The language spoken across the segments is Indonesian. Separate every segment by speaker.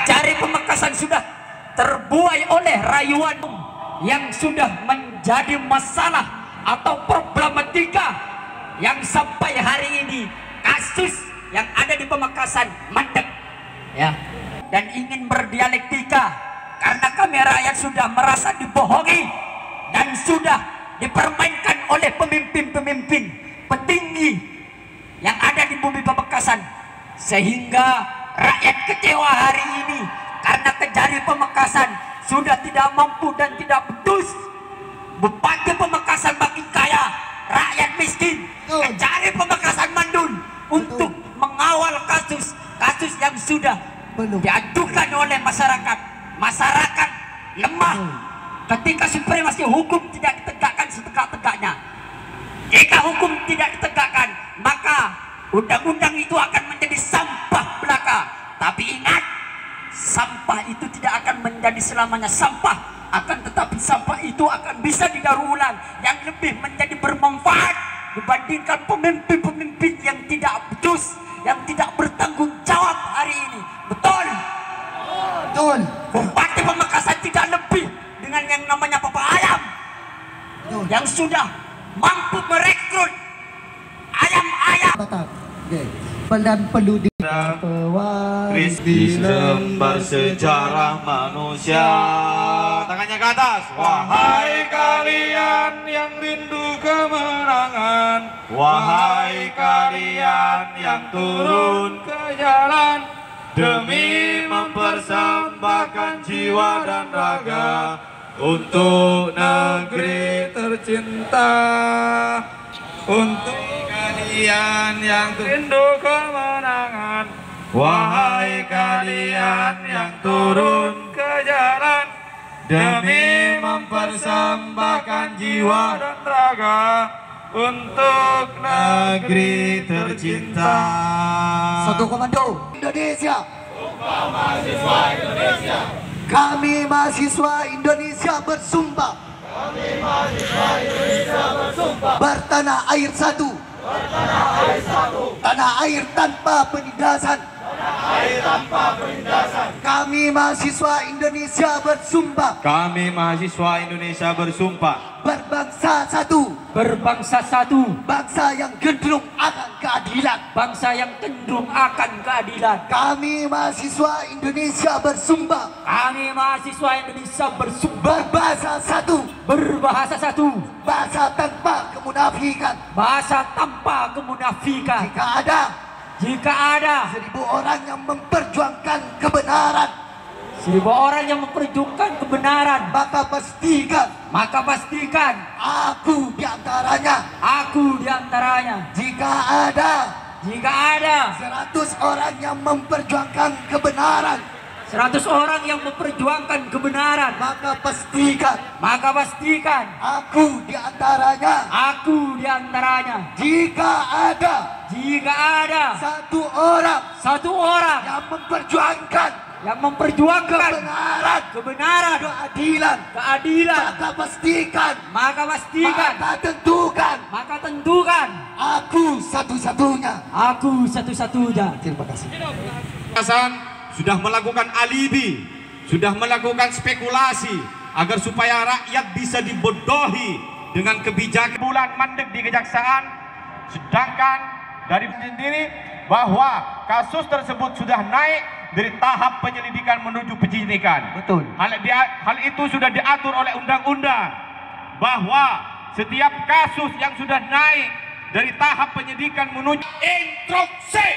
Speaker 1: Kejari Pamekasan sudah terbuai oleh rayuan yang sudah menjadi masalah atau problematika yang sampai hari ini kasus yang ada di Pamekasan mandek ya, dan ingin berdialektika karena kami rakyat sudah merasa dibohongi dan sudah dipermainkan oleh pemimpin-pemimpin petinggi yang ada di bumi Pamekasan, sehingga rakyat kecewa hari ini karena Kejari Pamekasan sudah tidak mampu dan tidak becus. Bupati Pamekasan makin kaya, rakyat miskin. Kejari Pamekasan mandul untuk mengawal kasus yang sudah diajukan oleh masyarakat. Masyarakat lemah ketika supremasi hukum tidak ditegakkan setegak-tegaknya. Jika hukum tidak ditegakkan, maka undang-undang itu akan menjadi sampah belaka. Tapi ingat, sampah itu tidak akan menjadi selamanya sampah, akan tetapi sampah itu akan bisa didaur ulang yang lebih menjadi bermanfaat dibandingkan pemimpin-pemimpin yang tidak becus, yang tidak bertanggung jawab hari ini. Betul? Betul. Bupati Pamekasan tidak lebih dengan yang namanya Papa Ayam yang sudah mampu merekrut ayam-ayam.
Speaker 2: Dan perlu di
Speaker 3: Kristi lembar sejarah manusia. Tangannya ke atas. Wahai kalian yang rindu kemenangan, wahai kalian yang turun ke jalan demi mempersembahkan jiwa dan raga untuk negeri tercinta. Untuk kalian yang rindu kemenangan, wahai kalian yang turun ke jalan demi mempersembahkan jiwa dan raga untuk negeri tercinta.
Speaker 2: Satu komando Indonesia.
Speaker 3: Sumpah mahasiswa Indonesia.
Speaker 2: Kami mahasiswa Indonesia bersumpah.
Speaker 3: Kami mahasiswa Indonesia bersumpah.
Speaker 2: Bertanah air satu.
Speaker 3: Bertanah air satu.
Speaker 2: Tanah air tanpa penindasan.
Speaker 3: Tanah air tanpa penindasan.
Speaker 2: Kami mahasiswa Indonesia bersumpah.
Speaker 3: Kami mahasiswa Indonesia bersumpah.
Speaker 2: Berbangsa satu.
Speaker 1: Berbangsa satu.
Speaker 2: Bangsa yang cenderung akan keadilan.
Speaker 1: Bangsa yang cenderung akan keadilan.
Speaker 2: Kami mahasiswa Indonesia bersumpah.
Speaker 1: Kami mahasiswa Indonesia bersumpah.
Speaker 2: Berbahasa satu.
Speaker 1: Berbahasa satu.
Speaker 2: Bahasa tanpa kemunafikan.
Speaker 1: Bahasa tanpa kemunafikan.
Speaker 2: Jika ada
Speaker 1: 1000
Speaker 2: orang yang memperjuangkan kebenaran,
Speaker 1: 1000 orang yang memperjuangkan kebenaran,
Speaker 2: maka pastikan aku diantaranya.
Speaker 1: Aku diantaranya.
Speaker 2: Jika ada
Speaker 1: 100
Speaker 2: orang yang memperjuangkan kebenaran,
Speaker 1: 100 orang yang memperjuangkan kebenaran,
Speaker 2: maka pastikan
Speaker 1: aku diantaranya.
Speaker 2: aku diantaranya.
Speaker 1: Jika ada satu orang yang memperjuangkan kebenaran, keadilan,
Speaker 2: maka pastikan
Speaker 1: maka tentukan
Speaker 2: aku satu-satunya.
Speaker 1: Terima kasih.
Speaker 3: Pamekasan sudah melakukan alibi, sudah melakukan spekulasi agar supaya rakyat bisa dibodohi dengan kebijakan bulan mandek di kejaksaan, sedangkan dari sendiri bahwa kasus tersebut sudah naik dari tahap penyelidikan menuju penyidikan.
Speaker 1: Betul.
Speaker 3: Hal itu sudah diatur oleh undang-undang bahwa setiap kasus yang sudah naik dari tahap penyidikan menuju instruksi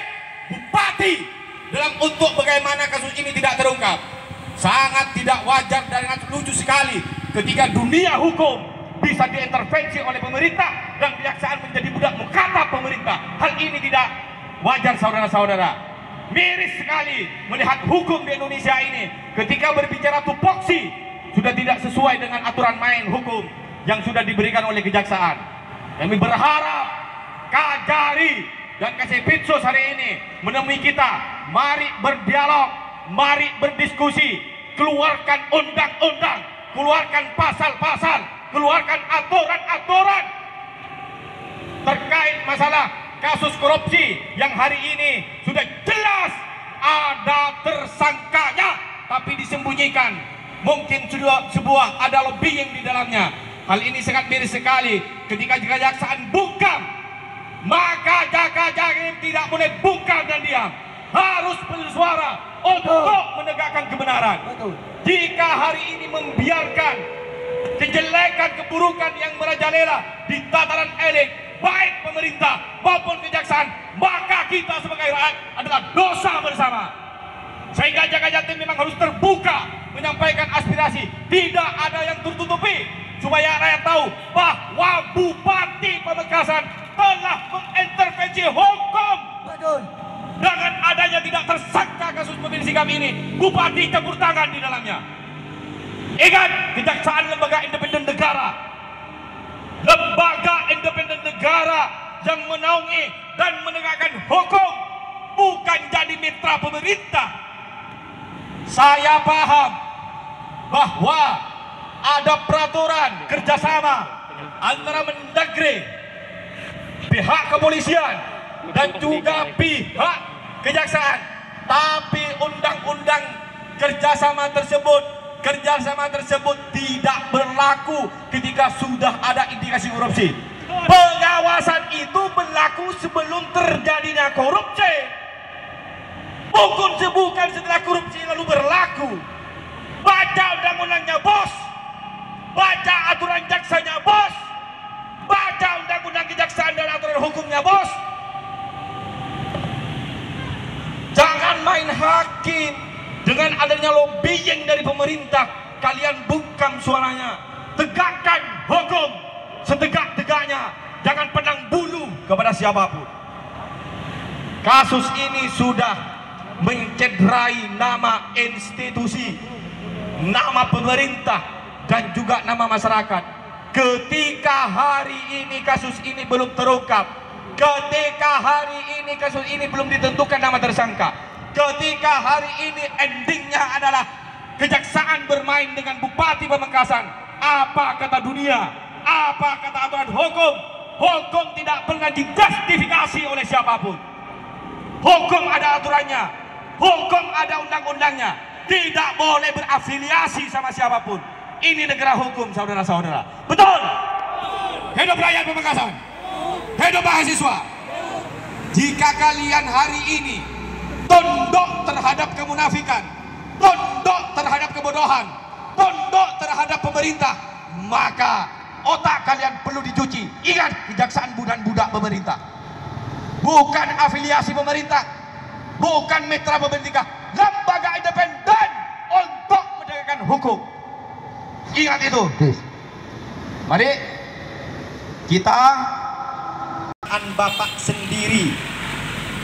Speaker 3: bupati dalam untuk bagaimana kasus ini tidak terungkap. Sangat tidak wajar dan sangat lucu sekali ketika dunia hukum bisa diintervensi oleh pemerintah dan kejaksaan menjadi budak mukata pemerintah. Hal ini tidak wajar, saudara-saudara. Miris sekali melihat hukum di Indonesia ini ketika berbicara tupoksi sudah tidak sesuai dengan aturan main hukum yang sudah diberikan oleh kejaksaan. Kami berharap Kajari dan Kasepitsus hari ini menemui kita. Mari berdialog, mari berdiskusi, keluarkan undang-undang, keluarkan pasal-pasal, keluarkan aturan-aturan terkait masalah kasus korupsi yang hari ini sudah jelas ada tersangkanya. tapi disembunyikan. Mungkin sebuah ada lobbying di dalamnya. Hal ini sangat miris sekali. Ketika kejaksaan bungkam, maka Jaka-Jantim tidak boleh bungkam dan diam. Harus bersuara untuk menegakkan kebenaran. Jika hari ini membiarkan kejelekan, keburukan yang merajalela di tataran elit, baik pemerintah maupun kejaksaan, maka kita sebagai rakyat adalah dosa bersama. Sehingga Jaka-Jantim memang harus terbuka menyampaikan aspirasi, tidak ada yang tertutupi, supaya rakyat tahu bahwa Bupati Pamekasan telah mengintervensi hukum. Dengan adanya tidak tersangka kasus Mobil Sigap ini, Bupati campur tangan di dalamnya. Ingat, kejaksaan lembaga independen negara, lembaga independen negara yang menaungi dan menegakkan hukum, bukan jadi mitra pemerintah. Saya paham bahwa ada peraturan kerjasama antara Mendagri, pihak kepolisian, dan juga pihak kejaksaan. Tapi undang-undang kerjasama tersebut tidak berlaku ketika sudah ada indikasi korupsi. Pengawasan itu berlaku sebelum terjadinya korupsi. Bukan setelah korupsi lalu berlaku. Baca undang-undangnya, bos. Baca aturan jaksanya, bos. Baca undang-undang kejaksaan dan aturan hukumnya, bos. Jangan main hakim. Dengan adanya lobbying dari pemerintah, kalian bungkam suaranya. Tegakkan hukum setegak-tegaknya. Jangan pandang bulu kepada siapapun. Kasus ini sudah mencederai nama institusi, nama pemerintah, dan juga nama masyarakat. Ketika hari ini kasus ini belum terungkap, ketika hari ini kasus ini belum ditentukan nama tersangka, ketika hari ini endingnya adalah kejaksaan bermain dengan Bupati Pamekasan, apa kata dunia? Apa kata aturan hukum? Hukum tidak pernah dijustifikasi oleh siapapun. Hukum ada aturannya, hukum ada undang-undangnya. Tidak boleh berafiliasi sama siapapun. Ini negara hukum, saudara-saudara. Betul? Hidup rakyat Pamekasan, hidup mahasiswa. Jika kalian hari ini tunduk terhadap kemunafikan, tunduk terhadap kebodohan, tunduk terhadap pemerintah, maka otak kalian perlu dicuci. Ingat, kejaksaan bukan budak pemerintah, bukan afiliasi pemerintah, bukan mitra pemerintah, lembaga independen untuk menegakkan hukum. Ingat itu. Mari kita Bapak sendiri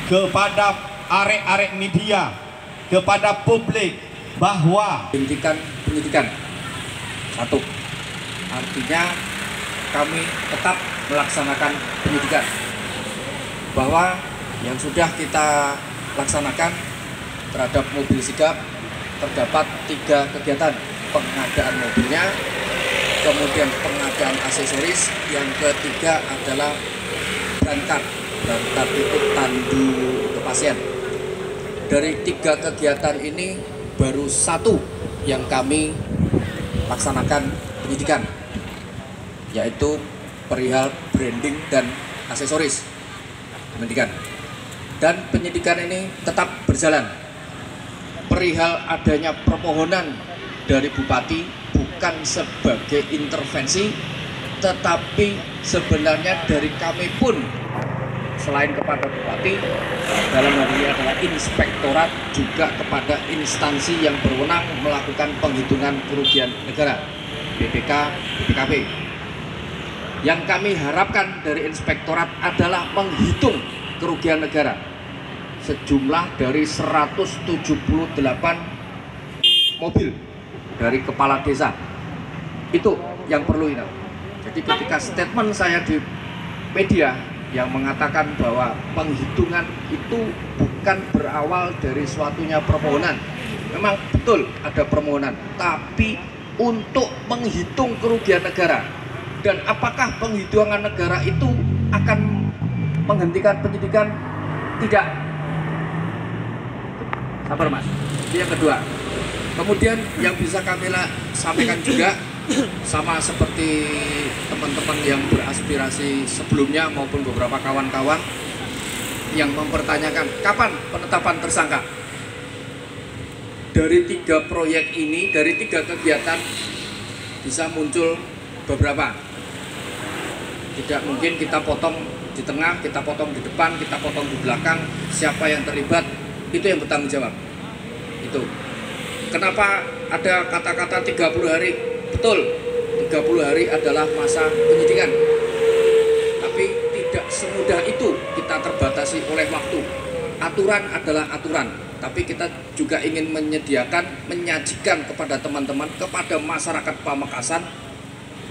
Speaker 3: kepada arek-arek media, kepada publik, bahwa
Speaker 1: penyidikan satu, artinya kami tetap melaksanakan penyidikan, bahwa yang sudah kita laksanakan terhadap Mobil Sigap terdapat 3 kegiatan: pengadaan mobilnya, kemudian pengadaan aksesoris, yang ketiga adalah brandcard. Brandcard itu tandu untuk pasien. Dari 3 kegiatan ini baru 1 yang kami laksanakan penyidikan, yaitu perihal branding dan aksesoris penyidikan. Dan penyidikan ini tetap berjalan. Perihal adanya permohonan dari Bupati bukan sebagai intervensi, tetapi sebenarnya dari kami pun, selain kepada Bupati, dalam hal ini adalah inspektorat, juga kepada instansi yang berwenang melakukan penghitungan kerugian negara, BPK, BPKP. Yang kami harapkan dari inspektorat adalah menghitung kerugian negara sejumlah dari 178 mobil dari kepala desa. Itu yang perlu ini. Jadi ketika statement saya di media yang mengatakan bahwa penghitungan itu bukan berawal dari suatunya permohonan, memang betul ada permohonan, tapi untuk menghitung kerugian negara. Dan apakah penghitungan negara itu akan menghentikan penyidikan? Tidak. Sabar mas. Yang kedua,
Speaker 4: Kemudian yang bisa kami sampaikan juga, sama seperti teman-teman yang beraspirasi sebelumnya maupun beberapa kawan-kawan yang mempertanyakan kapan penetapan tersangka. Dari 3 proyek ini, dari 3 kegiatan bisa muncul beberapa. Tidak mungkin kita potong di tengah, kita potong di depan, kita potong di belakang. Siapa yang terlibat, itu yang bertanggung jawab. Itu. Kenapa ada kata-kata 30 hari? Betul, 30 hari adalah masa penyidikan. Tapi tidak semudah itu kita terbatasi oleh waktu. Aturan adalah aturan. Tapi kita juga ingin menyajikan kepada teman-teman, kepada masyarakat Pamekasan,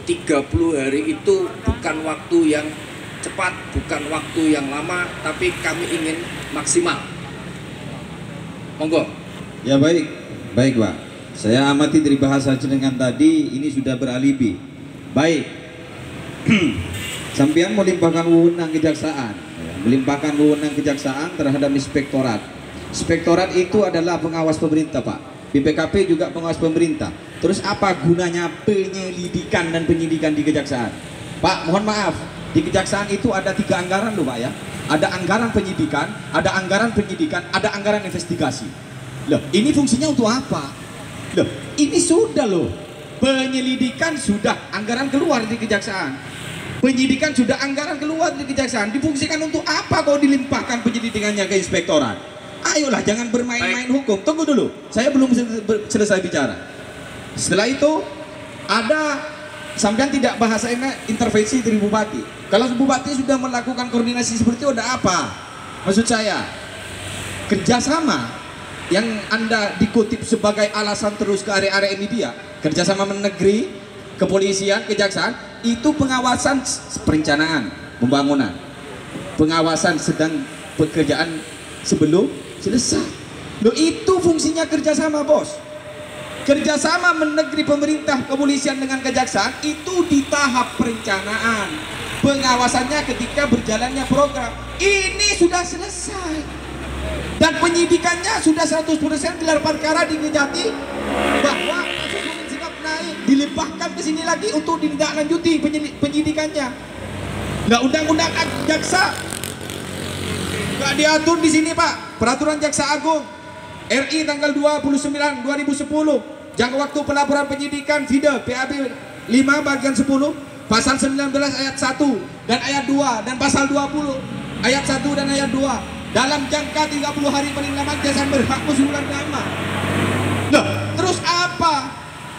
Speaker 4: 30 hari itu bukan waktu yang cepat, bukan waktu yang lama, tapi kami ingin maksimal. Monggo.
Speaker 5: Ya baik Pak. Saya amati dari bahasa jenengan tadi, ini sudah beralibi. Baik. Sampean melimpahkan wewenang kejaksaan, melimpahkan wewenang kejaksaan terhadap inspektorat. Inspektorat itu adalah pengawas pemerintah, Pak. BPKP juga pengawas pemerintah. Terus apa gunanya penyelidikan dan penyidikan di kejaksaan? Pak, mohon maaf, di kejaksaan itu ada 3 anggaran loh Pak ya. Ada anggaran penyidikan, ada anggaran penyidikan, ada anggaran investigasi. Loh, ini fungsinya untuk apa? Loh, ini sudah loh. Penyelidikan sudah anggaran keluar di kejaksaan. Penyidikan sudah anggaran keluar di kejaksaan. Difungsikan untuk apa kalau dilimpahkan penyidikannya ke inspektorat? Ayolah, jangan bermain-main hukum. Tunggu dulu, saya belum selesai bicara. Setelah itu ada, sampean tidak bahasa intervensi dari bupati. Kalau bupati sudah melakukan koordinasi seperti itu, ada apa? Maksud saya, kerjasama yang Anda dikutip sebagai alasan terus ke area-area media, kerjasama negeri, kepolisian, kejaksaan, itu pengawasan perencanaan, pembangunan, pengawasan sedang pekerjaan sebelum selesai. Loh, itu fungsinya kerjasama bos. Kerjasama negeri, pemerintah, kepolisian dengan kejaksaan itu di tahap perencanaan. Pengawasannya ketika berjalannya program. Ini sudah selesai. Dan penyidikannya sudah 100% gelar perkara di Kejati bahwa kasus Bumi Sikap naik, dilimpahkan ke sini lagi untuk ditindaklanjuti penyidikannya. Nah, undang-undang jaksa nggak diatur di sini Pak. Peraturan Jaksa Agung RI tanggal 29/2010, jangka waktu pelaporan penyidikan FIDE PAB 5 bagian 10 pasal 19 ayat 1 dan ayat 2 dan pasal 20 ayat 1 dan ayat 2 dalam jangka 30 hari paling lama Desember hak usulan nama. Loh, terus apa?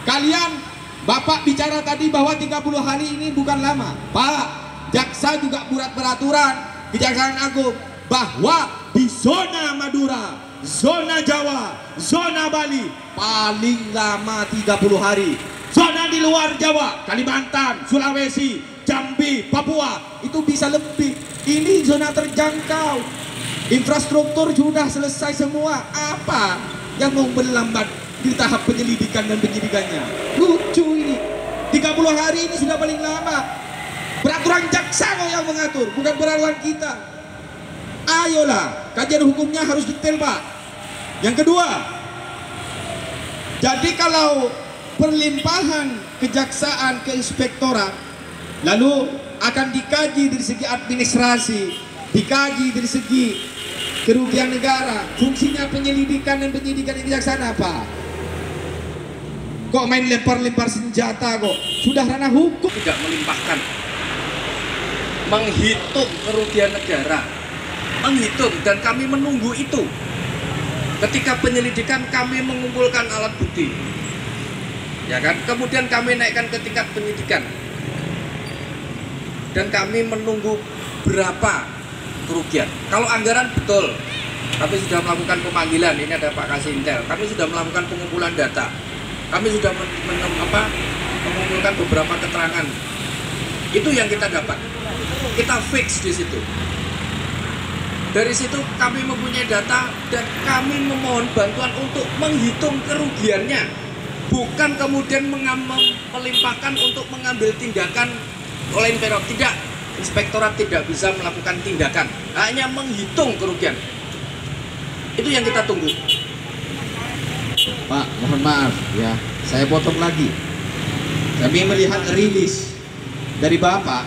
Speaker 5: Kalian Bapak bicara tadi bahwa 30 hari ini bukan lama. Pak, jaksa juga buat peraturan Kejaksaan Agung bahwa di zona Madura, zona Jawa, zona Bali paling lama 30 hari. Zona di luar Jawa, Kalimantan, Sulawesi, Jambi, Papua itu bisa lebih. Ini zona terjangkau. Infrastruktur sudah selesai semua. Apa yang mau berlambat di tahap penyelidikan dan penyidikannya? Lucu ini. 30 hari ini sudah paling lama. Peraturan jaksa yang mengatur, bukan peraturan kita. Ayolah, kajian hukumnya harus detail Pak. Yang kedua, jadi kalau perlimpahan kejaksaan ke inspektorat lalu akan dikaji dari segi administrasi, dikaji dari segi kerugian negara. Fungsinya penyelidikan dan penyidikan di kejaksaan apa? Kok main lempar-lempar senjata kok? Sudah ranah hukum.
Speaker 4: Tidak melimpahkan, menghitung kerugian negara, menghitung, dan kami menunggu itu. Ketika penyelidikan kami mengumpulkan alat bukti, ya kan, kemudian kami naikkan ke tingkat penyidikan dan kami menunggu berapa kerugian. Kalau anggaran betul, kami sudah melakukan pemanggilan. Ini ada Pak Kasih Intel, kami sudah melakukan pengumpulan data, kami sudah mengumpulkan beberapa keterangan. Itu yang kita dapat, kita fix di situ. Dari situ kami mempunyai data dan kami memohon bantuan untuk menghitung kerugiannya, bukan kemudian melimpahkan untuk mengambil tindakan oleh inspektorat. Tidak, inspektorat tidak bisa melakukan tindakan, hanya menghitung kerugian. Itu yang kita tunggu.
Speaker 5: Pak, mohon maaf ya, saya potong lagi. Kami melihat rilis dari Bapak,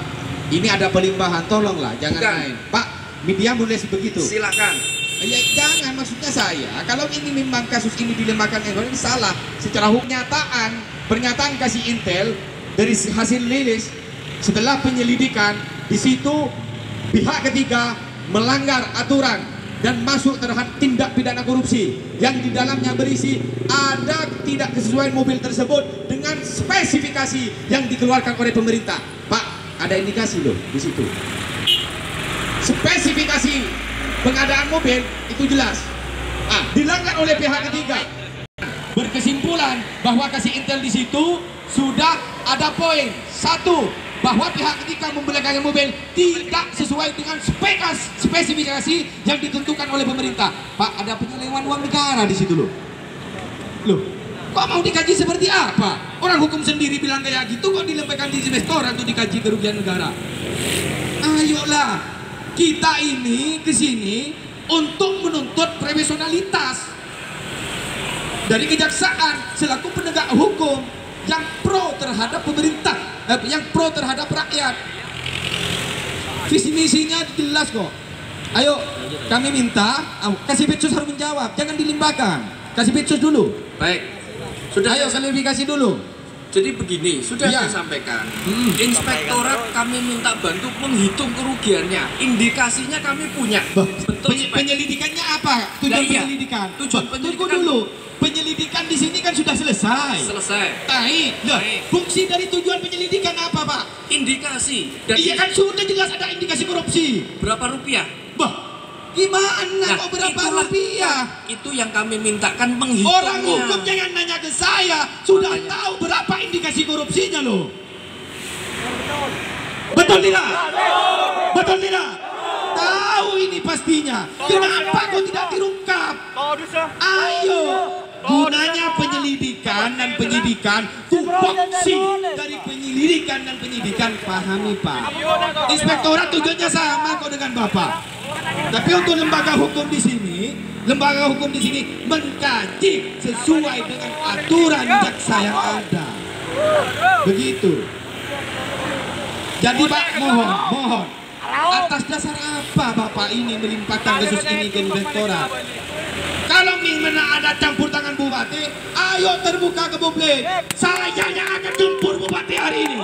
Speaker 5: ini ada pelimpahan, tolonglah jangan
Speaker 4: Bukan.
Speaker 5: main. Pak, media menulis begitu.
Speaker 4: Silakan.
Speaker 5: Ya, jangan, maksudnya saya, kalau ini memang kasus ini dilembagakan ini salah. Secara hukum pernyataan kasih intel dari hasil rilis setelah penyelidikan, di situ pihak ketiga melanggar aturan dan masuk terhadap tindak pidana korupsi yang di dalamnya berisi ada tidak kesesuaian mobil tersebut dengan spesifikasi yang dikeluarkan oleh pemerintah. Pak, ada indikasi loh di situ. Spesifikasi pengadaan mobil itu jelas. Dilanggar oleh pihak ketiga. Berkesimpulan bahwa kasih intel di situ sudah ada poin satu, bahwa pihak ketiga membelikan mobil tidak sesuai dengan spesifikasi yang ditentukan oleh pemerintah. Pak, ada penyelewengan uang negara di situ loh. Loh, kok mau dikaji seperti apa? Orang hukum sendiri bilang kayak gitu, kok dilembagakan di investor untuk dikaji kerugian negara? Ayolah, kita ini kesini untuk menuntut profesionalitas dari kejaksaan selaku penegak hukum yang pro terhadap pemerintah, yang pro terhadap rakyat. Visi misinya jelas kok. Ayo, kami minta, kasih Petsus harus menjawab, jangan dilimbahkan. Kasih Petsus dulu.
Speaker 4: Baik. Sudah.
Speaker 5: Ayo klarifikasi dulu.
Speaker 4: Jadi begini, sudah
Speaker 5: Ya.
Speaker 4: saya sampaikan. Inspektorat kami minta bantu menghitung kerugiannya. Indikasinya kami punya. Betul.
Speaker 5: Penyelidikannya apa? Tujuan
Speaker 4: Nah, iya.
Speaker 5: penyelidikan.
Speaker 4: Tujuan
Speaker 5: Tunggu
Speaker 4: penyelidikan
Speaker 5: dulu. Penyelidikan di sini kan sudah selesai.
Speaker 4: Selesai.
Speaker 5: Baik. Fungsi dari tujuan penyelidikan apa, Pak?
Speaker 4: Indikasi. Dan
Speaker 5: Iya kan sudah jelas ada indikasi korupsi.
Speaker 4: berapa rupiah?
Speaker 5: Bah, gimana
Speaker 4: Nah,
Speaker 5: kok berapa
Speaker 4: itulah-
Speaker 5: rupiah?
Speaker 4: Itu yang kami mintakan menghitungnya.
Speaker 5: Orang hukum jangan nanya ke saya. Sudah
Speaker 4: Makanya.
Speaker 5: tahu berapa indikasi korupsinya loh. Betul tidak? Betul tidak? Tahu ini pastinya. Kenapa kok tidak diungkap? Ayo. Gunanya penyelidikan dan penyidikan, tupoksi dari penyelidikan dan penyidikan, pahami Pak. Inspektorat tujuannya sama kok dengan Bapak. Tapi untuk lembaga hukum di sini mengkaji sesuai dengan aturan jaksa yang ada. Begitu. Jadi Pak, mohon. Atas dasar apa Bapak ini melimpahkan kasus ini ke inspektorat? Kalau memang ada campur tangan bupati, ayo terbuka ke publik. Saya yang akan gempur bupati hari ini.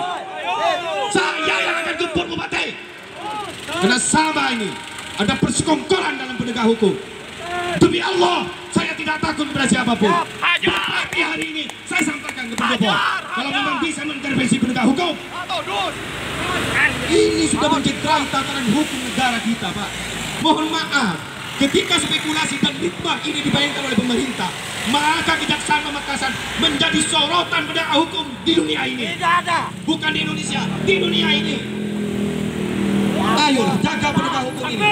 Speaker 5: Saya yang akan gempur bupati. Karena sama ini ada persekongkolan dalam penegak hukum. Demi Allah, saya tidak takut kepada siapapun. Bupati hari ini saya sampaikan ke Bapak, kalau memang bisa mengintervensi penegak hukum, ini sudah mencederai tatanan hukum negara kita, Pak. Mohon maaf, ketika spekulasi dan fitnah ini dibayangkan oleh pemerintah, maka Kejaksaan Pamekasan menjadi sorotan penegak hukum di dunia ini. Bukan di Indonesia, di dunia ini. Ayolah, jaga penegak hukum ini.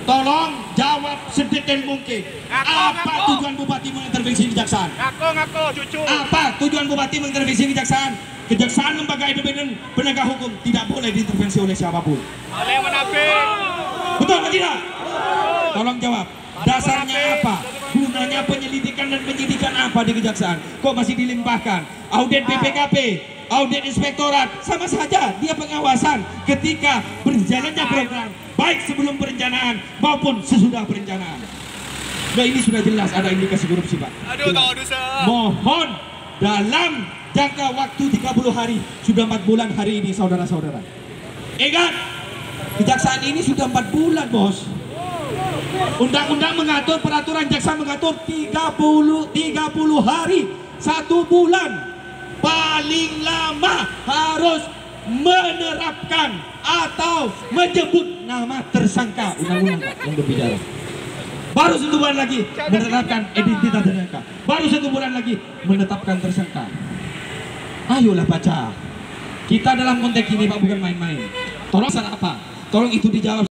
Speaker 5: Tolong jawab sedetail mungkin. Apa tujuan Bupati mengintervensi kejaksaan?
Speaker 3: Ngaku, jujur.
Speaker 5: Apa tujuan Bupati mengintervensi kejaksaan? Kejaksaan lembaga independen penegak hukum tidak boleh diintervensi oleh siapapun.
Speaker 3: Oleh menafik.
Speaker 5: Betul atau tidak? Tolong jawab. Dasarnya apa? Gunanya penyelidikan dan penyidikan apa di kejaksaan? Kok masih dilimpahkan? Audit BPKP, audit inspektorat, sama saja dia pengawasan ketika berjalannya program, baik sebelum perencanaan maupun sesudah perencanaan. Nah, ini sudah jelas ada indikasi korupsi, Pak. Jelas. Mohon dalam jangka waktu 30 hari, sudah 4 bulan hari ini, saudara-saudara. Ingat, kejaksaan ini sudah 4 bulan, Bos. Undang-undang mengatur, peraturan jaksa mengatur 30 hari, 1 bulan. Paling lama harus menerapkan atau menyebut nama tersangka. Undang-undang yang berbicara. Baru 1 bulan lagi menerapkan identitas tersangka. Baru 1 bulan lagi menetapkan tersangka. Ayolah baca. Kita dalam konteks ini Pak bukan main-main. Tolong salah apa? Tolong itu dijawab.